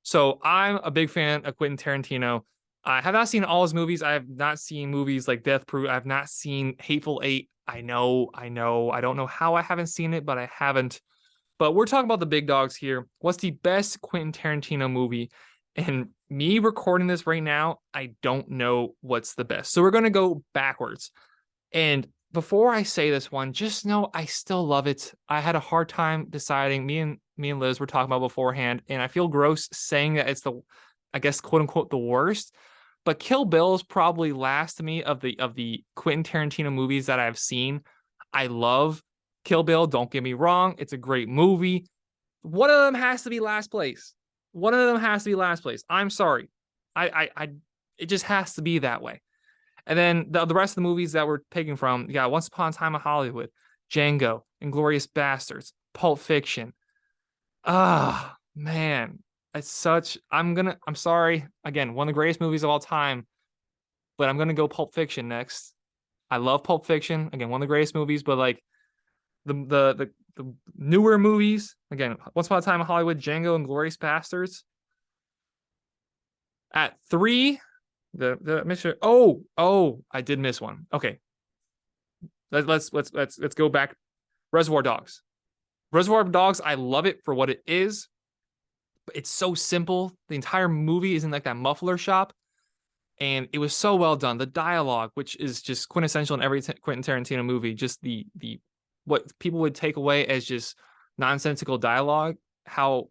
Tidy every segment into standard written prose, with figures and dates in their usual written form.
So I'm a big fan of Quentin Tarantino. I have not seen all his movies. I have not seen movies like Death Proof. I have not seen Hateful Eight. I know. I don't know how I haven't seen it, but I haven't. But we're talking about the big dogs here. What's the best Quentin Tarantino movie? And me recording this right now, I don't know what's the best. So we're going to go backwards. And before I say this one, just know I still love it. I had a hard time deciding. Me and Liz were talking about beforehand, and I feel gross saying that it's the, I guess, quote unquote, the worst. But Kill Bill is probably last to me of the Quentin Tarantino movies that I've seen. I love Kill Bill. Don't get me wrong; it's a great movie. One of them has to be last place. One of them has to be last place. I'm sorry. It just has to be that way. And then the rest of the movies that we're taking from, you got Once Upon a Time in Hollywood, Django, Inglourious Bastards, Pulp Fiction. Ah, man. It's such, I'm sorry. Again, one of the greatest movies of all time, but I'm gonna go Pulp Fiction next. I love Pulp Fiction. Again, one of the greatest movies, but like the newer movies, again, Once Upon a Time in Hollywood, Django, and Glorious Bastards. At three, the mission. Oh, I did miss one. Okay, let's go back. Reservoir Dogs. Reservoir Dogs. I love it for what it is. But it's so simple. The entire movie is in like that muffler shop, and it was so well done. The dialogue, which is just quintessential in every Quentin Tarantino movie, just the what people would take away as just nonsensical dialogue. How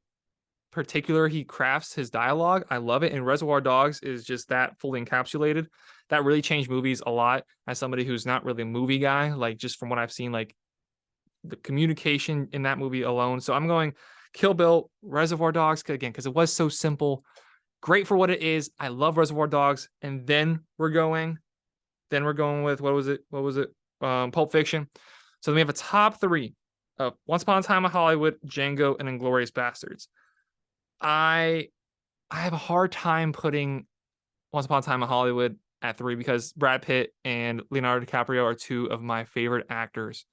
particular he crafts his dialogue. I love it. And Reservoir Dogs is just that fully encapsulated. That really changed movies a lot as somebody who's not really a movie guy, like just from what I've seen, like the communication in that movie alone. So I'm going Kill Bill, Reservoir Dogs, again, because it was so simple. Great for what it is. I love Reservoir Dogs. And then we're going with, what was it? Pulp Fiction. So then we have a top three of Once Upon a Time in Hollywood, Django, and Inglourious Bastards. I have a hard time putting Once Upon a Time in Hollywood at three because Brad Pitt and Leonardo DiCaprio are two of my favorite actors.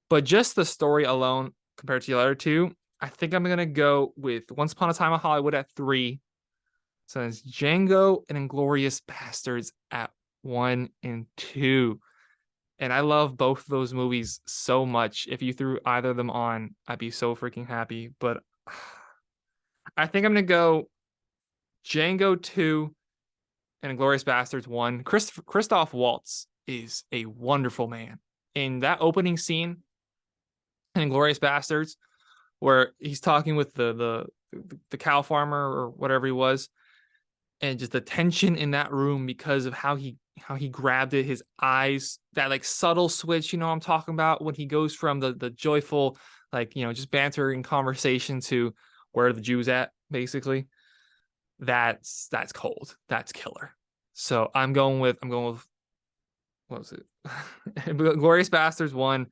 But just the story alone compared to the other two, I think I'm gonna go with Once Upon a Time in Hollywood at three. So it's Django and Inglourious Bastards at one and two. And I love both of those movies so much. If you threw either of them on, I'd be so freaking happy. But I think I'm gonna go Django 2 and Inglourious Bastards 1. Christoph Waltz is a wonderful man. In that opening scene in Inglourious Bastards, where he's talking with the cow farmer or whatever he was, and just the tension in that room because of how he grabbed it, his eyes, that like subtle switch, you know what I'm talking about, when he goes from the joyful, like, you know, just banter and conversation to where are the Jews at, basically. That's cold. That's killer. So I'm going with what was it? Glorious Bastards 1,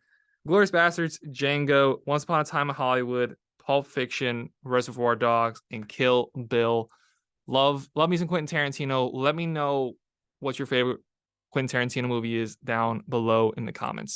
Glorious Bastards, Django, Once Upon a Time in Hollywood, Pulp Fiction, Reservoir Dogs, and Kill Bill. Love me some Quentin Tarantino. Let me know what your favorite Quentin Tarantino movie is down below in the comments.